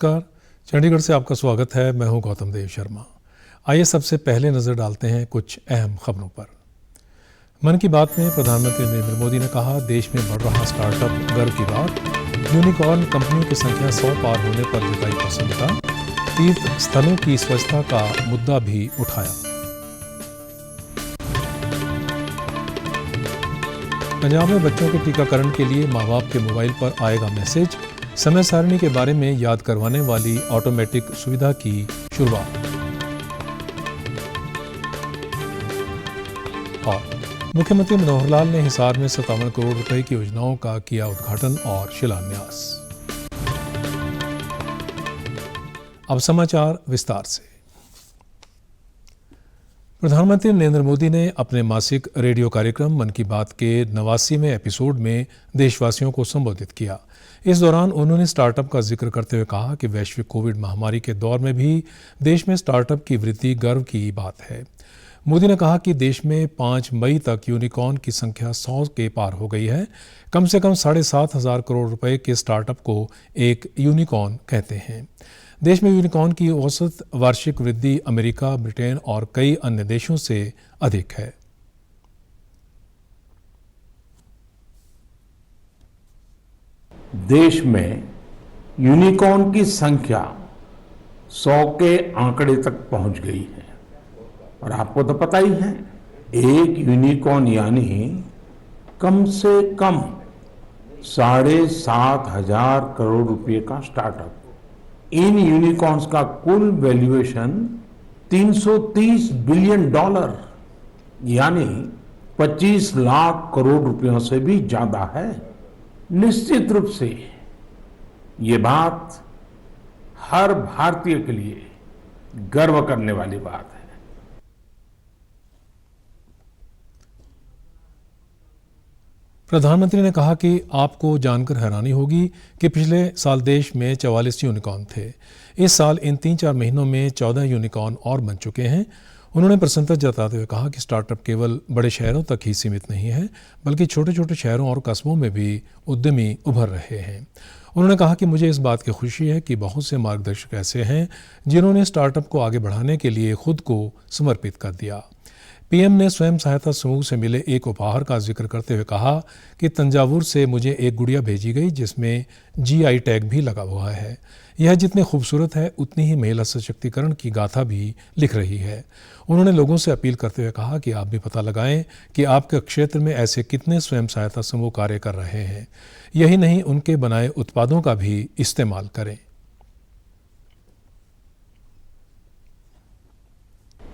नमस्कार, चंडीगढ़ से आपका स्वागत है। मैं हूं गौतम देव शर्मा। आइए सबसे पहले नज़र डालते हैं कुछ अहम खबरों पर। मन की बात में प्रधानमंत्री नरेंद्र मोदी ने कहा, देश में बढ़ रहा स्टार्टअप गर्व की बात। यूनिकॉर्न कंपनियों की संख्या 100 पार होने पर जताई प्रसन्नता। तीर्थ स्थलों की स्वच्छता का मुद्दा भी उठाया। पंजाब में बच्चों के टीकाकरण के लिए माँ बाप के मोबाइल पर आएगा मैसेज। समय सारणी के बारे में याद करवाने वाली ऑटोमेटिक सुविधा की शुरुआत। और मुख्यमंत्री मनोहर लाल ने हिसार में 57 करोड़ रुपए की योजनाओं का किया उद्घाटन और शिलान्यास। अब समाचार विस्तार से। प्रधानमंत्री नरेंद्र मोदी ने अपने मासिक रेडियो कार्यक्रम मन की बात के 89वें एपिसोड में देशवासियों को संबोधित किया। इस दौरान उन्होंने स्टार्टअप का जिक्र करते हुए कहा कि वैश्विक कोविड महामारी के दौर में भी देश में स्टार्टअप की वृद्धि गर्व की बात है। मोदी ने कहा कि देश में 5 मई तक यूनिकॉर्न की संख्या 100 के पार हो गई है। कम से कम 7,500 करोड़ रुपए के स्टार्टअप को एक यूनिकॉर्न कहते हैं। देश में यूनिकॉर्न की औसत वार्षिक वृद्धि अमेरिका, ब्रिटेन और कई अन्य देशों से अधिक है। देश में यूनिकॉर्न की संख्या 100 के आंकड़े तक पहुंच गई है। और आपको तो पता ही है, एक यूनिकॉर्न यानी कम से कम 7,500 करोड़ रुपए का स्टार्टअप। इन यूनिकॉर्न्स का कुल वैल्यूएशन $330 बिलियन यानी 25 लाख करोड़ रुपयों से भी ज्यादा है। निश्चित रूप से ये बात हर भारतीय के लिए गर्व करने वाली बात है। प्रधानमंत्री ने कहा कि आपको जानकर हैरानी होगी कि पिछले साल देश में 44 यूनिकॉर्न थे। इस साल इन 3-4 महीनों में 14 यूनिकॉर्न और बन चुके हैं। उन्होंने प्रसन्नता जताते हुए कहा कि स्टार्टअप केवल बड़े शहरों तक ही सीमित नहीं है, बल्कि छोटे छोटे शहरों और कस्बों में भी उद्यमी उभर रहे हैं। उन्होंने कहा कि मुझे इस बात की खुशी है कि बहुत से मार्गदर्शक ऐसे हैं जिन्होंने स्टार्टअप को आगे बढ़ाने के लिए खुद को समर्पित कर दिया। पीएम ने स्वयं सहायता समूह से मिले एक उपहार का जिक्र करते हुए कहा कि तंजावुर से मुझे एक गुड़िया भेजी गई जिसमें GI टैग भी लगा हुआ है। यह जितनी खूबसूरत है उतनी ही महिला सशक्तिकरण की गाथा भी लिख रही है। उन्होंने लोगों से अपील करते हुए कहा कि आप भी पता लगाएं कि आपके क्षेत्र में ऐसे कितने स्वयं सहायता समूह कार्य कर रहे हैं। यही नहीं, उनके बनाए उत्पादों का भी इस्तेमाल करें।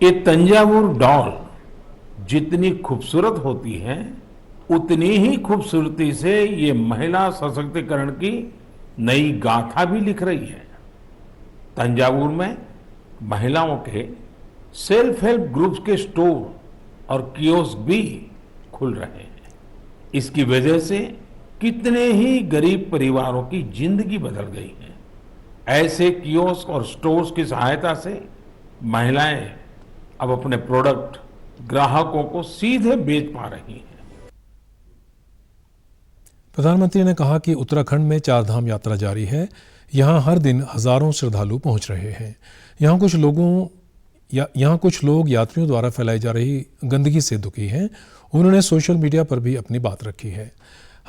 ये तंजावुर डॉल जितनी खूबसूरत होती है, उतनी ही खूबसूरती से ये महिला सशक्तिकरण की नई गाथा भी लिख रही है। तंजावुर में महिलाओं के सेल्फ हेल्प ग्रुप्स के स्टोर और कियोस्क भी खुल रहे हैं। इसकी वजह से कितने ही गरीब परिवारों की जिंदगी बदल गई है। ऐसे कियोस्क और स्टोर्स की सहायता से महिलाएं अब अपने प्रोडक्ट ग्राहकों को सीधे बेच पा रही हैं। प्रधानमंत्री ने कहा कि उत्तराखंड में 4 धाम यात्रा जारी है। यहाँ हर दिन हजारों श्रद्धालु पहुंच रहे हैं। यहाँ कुछ लोग यात्रियों द्वारा फैलाई जा रही गंदगी से दुखी हैं। उन्होंने सोशल मीडिया पर भी अपनी बात रखी है।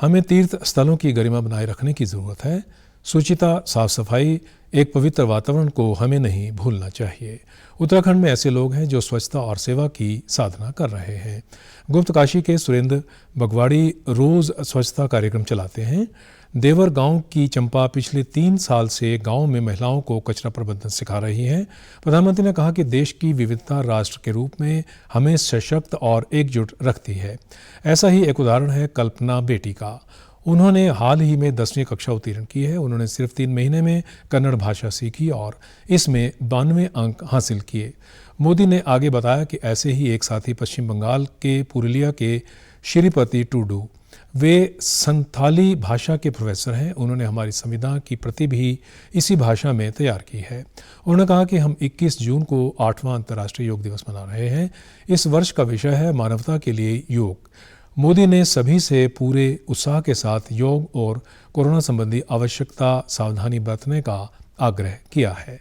हमें तीर्थ स्थलों की गरिमा बनाए रखने की जरूरत है। शुचिता, साफ सफाई, एक पवित्र वातावरण को हमें नहीं भूलना चाहिए। उत्तराखंड में ऐसे लोग हैं जो स्वच्छता और सेवा की साधना कर रहे हैं। गुप्तकाशी के सुरेंद्र बगवाड़ी रोज स्वच्छता कार्यक्रम चलाते हैं। देवर गांव की चंपा पिछले 3 साल से गांव में महिलाओं को कचरा प्रबंधन सिखा रही हैं। प्रधानमंत्री ने कहा कि देश की विविधता राष्ट्र के रूप में हमें सशक्त और एकजुट रखती है। ऐसा ही एक उदाहरण है कल्पना बेटी का। उन्होंने हाल ही में 10वीं कक्षा उत्तीर्ण की है। उन्होंने सिर्फ 3 महीने में कन्नड़ भाषा सीखी और इसमें 92 अंक हासिल किए। मोदी ने आगे बताया कि ऐसे ही एक साथी पश्चिम बंगाल के पुरुलिया के श्रीपति टूडू, वे संथाली भाषा के प्रोफेसर हैं। उन्होंने हमारी संविधान की प्रति भी इसी भाषा में तैयार की है। उन्होंने कहा कि हम 21 जून को 8वां अंतर्राष्ट्रीय योग दिवस मना रहे हैं। इस वर्ष का विषय है मानवता के लिए योग। मोदी ने सभी से पूरे उत्साह के साथ योग और कोरोना संबंधी आवश्यकता सावधानी बरतने का आग्रह किया है।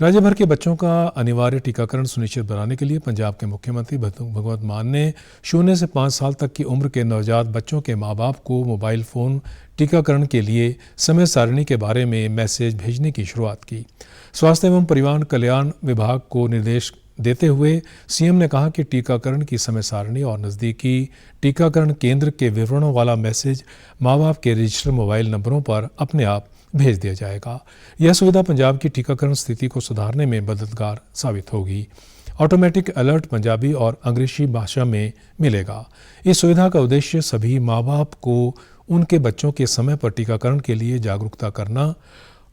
राज्य भर के बच्चों का अनिवार्य टीकाकरण सुनिश्चित बनाने के लिए पंजाब के मुख्यमंत्री भगवंत मान ने 0 से 5 साल तक की उम्र के नवजात बच्चों के मां बाप को मोबाइल फ़ोन टीकाकरण के लिए समय सारणी के बारे में मैसेज भेजने की शुरुआत की। स्वास्थ्य एवं परिवार कल्याण विभाग को निर्देश देते हुए सीएम ने कहा कि टीकाकरण की समय सारणी और नज़दीकी टीकाकरण केंद्र के विवरणों वाला मैसेज माँ बाप के रजिस्टर्ड मोबाइल नंबरों पर अपने आप भेज दिया जाएगा। यह सुविधा पंजाब की टीकाकरण स्थिति को सुधारने में मददगार साबित होगी। ऑटोमेटिक अलर्ट पंजाबी और अंग्रेजी भाषा में मिलेगा। इस सुविधा का उद्देश्य सभी माँ बाप को उनके बच्चों के समय पर टीकाकरण के लिए जागरूकता करना,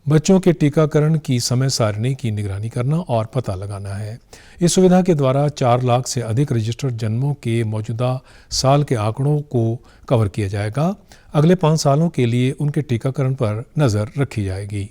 बच्चों के टीकाकरण की समय सारणी की निगरानी करना और पता लगाना है। इस सुविधा के द्वारा 4 लाख से अधिक रजिस्टर्ड जन्मों के मौजूदा साल के आंकड़ों को कवर किया जाएगा। अगले 5 सालों के लिए उनके टीकाकरण पर नज़र रखी जाएगी।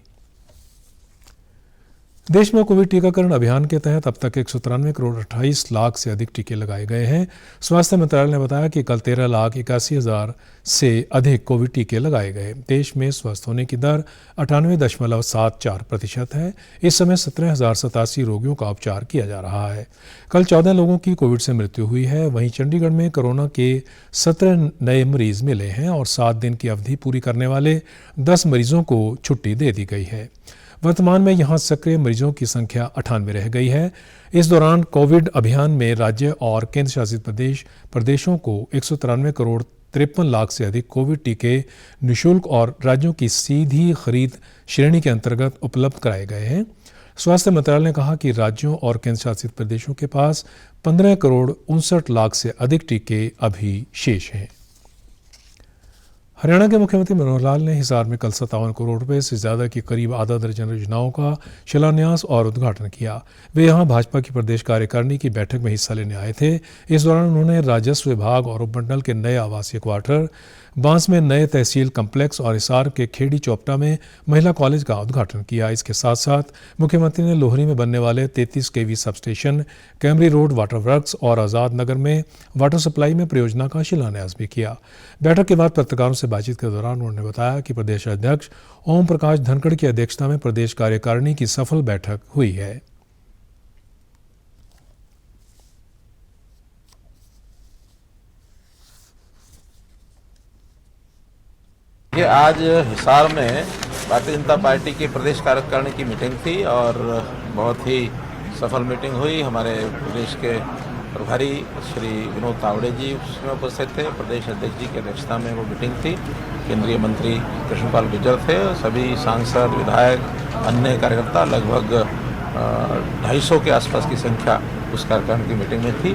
देश में कोविड टीकाकरण अभियान के तहत अब तक 193 करोड़ 28 लाख से अधिक टीके लगाए गए हैं। स्वास्थ्य मंत्रालय ने बताया कि कल 13,81,000 से अधिक कोविड टीके लगाए गए। देश में स्वस्थ होने की दर 98.74% है। इस समय 17,087 रोगियों का उपचार किया जा रहा है। कल 14 लोगों की कोविड से मृत्यु हुई है। वहीं चंडीगढ़ में कोरोना के 17 नए मरीज मिले हैं और 7 दिन की अवधि पूरी करने वाले 10 मरीजों को छुट्टी दे दी गई है। वर्तमान में यहां सक्रिय मरीजों की संख्या 98 रह गई है। इस दौरान कोविड अभियान में राज्य और केंद्र शासित प्रदेशों को 193 करोड़ 53 लाख से अधिक कोविड टीके निःशुल्क और राज्यों की सीधी खरीद श्रेणी के अंतर्गत उपलब्ध कराए गए हैं। स्वास्थ्य मंत्रालय ने कहा कि राज्यों और केंद्र शासित प्रदेशों के पास 15 करोड़ 59 लाख से अधिक टीके अभी शेष हैं। हरियाणा के मुख्यमंत्री मनोहर लाल ने हिसार में कल 57 करोड़ रुपए से ज़्यादा की करीब आधा दर्जन योजनाओं का शिलान्यास और उद्घाटन किया। वे यहां भाजपा की प्रदेश कार्यकारिणी की बैठक में हिस्सा लेने आए थे। इस दौरान उन्होंने राजस्व विभाग और उपमंडल के नए आवासीय क्वार्टर, बांस में नए तहसील कम्प्लेक्स और हिसार के खेड़ी चौपटा में महिला कॉलेज का उद्घाटन किया। इसके साथ साथ मुख्यमंत्री ने लोहरी में बनने वाले 33 kV substation, Kaimri road water works और आज़ाद नगर में वाटर सप्लाई में परियोजना का शिलान्यास भी किया। बैठक के बाद पत्रकारों से बातचीत के दौरान उन्होंने बताया कि प्रदेश अध्यक्ष ओम प्रकाश धनखड़ की अध्यक्षता में प्रदेश कार्यकारिणी की सफल बैठक हुई है। ये आज हिसार में भारतीय जनता पार्टी की प्रदेश कार्यकारिणी की मीटिंग थी और बहुत ही सफल मीटिंग हुई। हमारे प्रदेश के प्रभारी श्री विनोद तावड़े जी उसमें उपस्थित थे। प्रदेश अध्यक्ष जी की अध्यक्षता में वो मीटिंग थी। केंद्रीय मंत्री कृष्णपाल गुर्जर थे। सभी सांसद, विधायक, अन्य कार्यकर्ता, लगभग 250 के आसपास की संख्या उस कार्यकारिणी की मीटिंग में थी।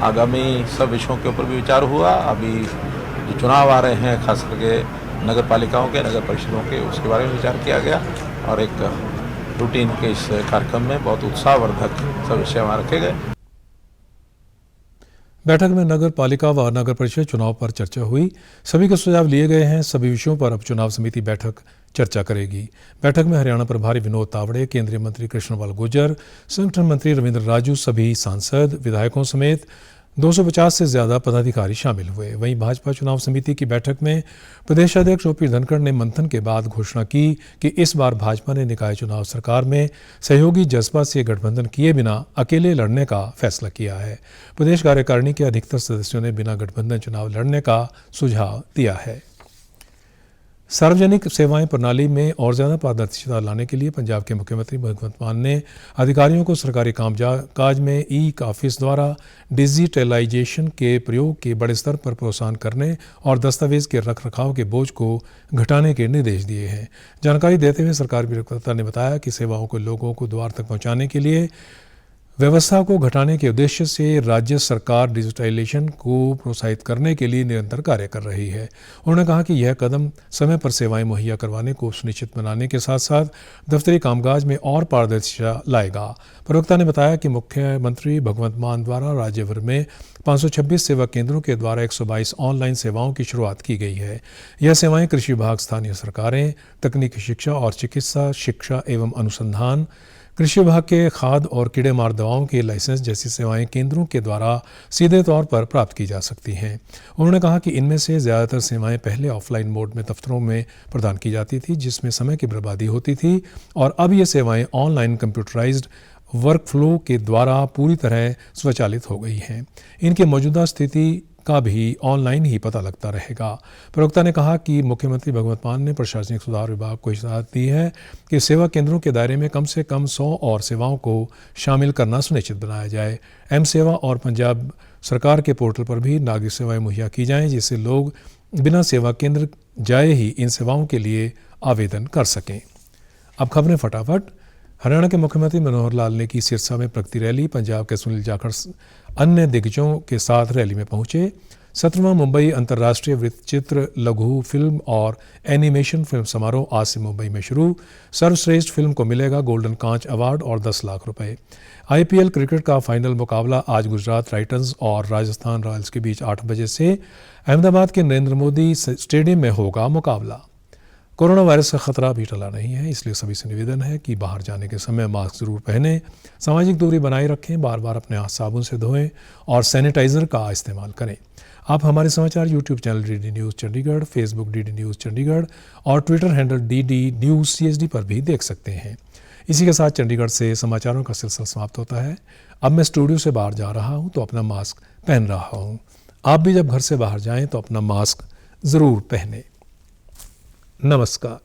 आगामी सब विषयों के ऊपर भी विचार हुआ। अभी जो चुनाव आ रहे हैं, खास करके नगर पालिकाओं के, नगर परिषदों के, उसके बारे में विचार किया गया और एक रूटीन के इस कार्यक्रम में बहुत उत्साहवर्धक सब विषय वहाँ रखे गए। बैठक में नगर पालिका व नगर परिषद चुनाव पर चर्चा हुई। सभी के सुझाव लिए गए हैं। सभी विषयों पर अब चुनाव समिति बैठक चर्चा करेगी। बैठक में हरियाणा प्रभारी विनोद तावड़े, केंद्रीय मंत्री कृष्णपाल गुर्जर, संगठन मंत्री रविंद्र राजू, सभी सांसद, विधायकों समेत 250 से ज़्यादा पदाधिकारी शामिल हुए। वहीं भाजपा चुनाव समिति की बैठक में प्रदेश अध्यक्ष ओपी धनखड़ ने मंथन के बाद घोषणा की कि इस बार भाजपा ने निकाय चुनाव सरकार में सहयोगी जज्बा से गठबंधन किए बिना अकेले लड़ने का फैसला किया है। प्रदेश कार्यकारिणी के अधिकतर सदस्यों ने बिना गठबंधन चुनाव लड़ने का सुझाव दिया है। सार्वजनिक सेवाएं प्रणाली में और ज़्यादा पारदर्शिता लाने के लिए पंजाब के मुख्यमंत्री भगवंत मान ने अधिकारियों को सरकारी कामकाज में ई ऑफिस द्वारा डिजिटलाइजेशन के प्रयोग के बड़े स्तर पर प्रोत्साहन करने और दस्तावेज के रखरखाव के बोझ को घटाने के निर्देश दिए हैं। जानकारी देते हुए सरकारी प्रवक्ता ने बताया कि सेवाओं को लोगों को द्वार तक पहुँचाने के लिए व्यवस्था को घटाने के उद्देश्य से राज्य सरकार डिजिटाइजेशन को प्रोत्साहित करने के लिए निरंतर कार्य कर रही है। उन्होंने कहा कि यह कदम समय पर सेवाएं मुहैया करवाने को सुनिश्चित बनाने के साथ साथ दफ्तरी कामकाज में और पारदर्शिता लाएगा। प्रवक्ता ने बताया कि मुख्यमंत्री भगवंत मान द्वारा राज्य भर में 526 सेवा केंद्रों के द्वारा 122 ऑनलाइन सेवाओं की शुरुआत की गई है। यह सेवाएं कृषि विभाग, स्थानीय सरकारें, तकनीकी शिक्षा और चिकित्सा शिक्षा एवं अनुसंधान, कृषि विभाग के खाद और कीड़े मार दवाओं के लाइसेंस जैसी सेवाएं केंद्रों के द्वारा सीधे तौर पर प्राप्त की जा सकती हैं। उन्होंने कहा कि इनमें से ज़्यादातर सेवाएं पहले ऑफलाइन मोड में दफ्तरों में प्रदान की जाती थी, जिसमें समय की बर्बादी होती थी, और अब ये सेवाएं ऑनलाइन कंप्यूटराइज्ड वर्कफ्लो के द्वारा पूरी तरह स्वचालित हो गई हैं। इनकी मौजूदा स्थिति का भी ऑनलाइन ही पता लगता रहेगा। प्रवक्ता ने कहा कि मुख्यमंत्री भगवंत मान ने प्रशासनिक सुधार विभाग को हिदायत दी है कि सेवा केंद्रों के दायरे में कम से कम 100 और सेवाओं को शामिल करना सुनिश्चित बनाया जाए। एम सेवा और पंजाब सरकार के पोर्टल पर भी नागरिक सेवाएं मुहैया की जाएं, जिससे लोग बिना सेवा केंद्र जाए ही इन सेवाओं के लिए आवेदन कर सकें। अब खबरें फटाफट। हरियाणा के मुख्यमंत्री मनोहर लाल ने की सिरसा में प्रगति रैली। पंजाब के सुनील जाखड़ अन्य दिग्गजों के साथ रैली में पहुंचे। 17वां मुंबई अंतर्राष्ट्रीय वृत्तचित्र, लघु फिल्म और एनिमेशन फिल्म समारोह आज से मुंबई में शुरू। सर्वश्रेष्ठ फिल्म को मिलेगा गोल्डन कांच अवार्ड और 10 लाख रुपए। IPL क्रिकेट का फाइनल मुकाबला आज गुजरात टाइटंस और राजस्थान रॉयल्स के बीच 8 बजे से अहमदाबाद के नरेंद्र मोदी स्टेडियम में होगा मुकाबला। कोरोना वायरस का खतरा भी टला नहीं है, इसलिए सभी से निवेदन है कि बाहर जाने के समय मास्क जरूर पहनें, सामाजिक दूरी बनाए रखें, बार बार अपने हाथ साबुन से धोएं और सैनिटाइजर का इस्तेमाल करें। आप हमारे समाचार YouTube channel DD news Chandigarh, Facebook DD news Chandigarh और Twitter handle DD news CSD पर भी देख सकते हैं। इसी के साथ चंडीगढ़ से समाचारों का सिलसिला समाप्त होता है। अब मैं स्टूडियो से बाहर जा रहा हूँ तो अपना मास्क पहन रहा हूँ। आप भी जब घर से बाहर जाएं तो अपना मास्क ज़रूर पहनें। नमस्कार।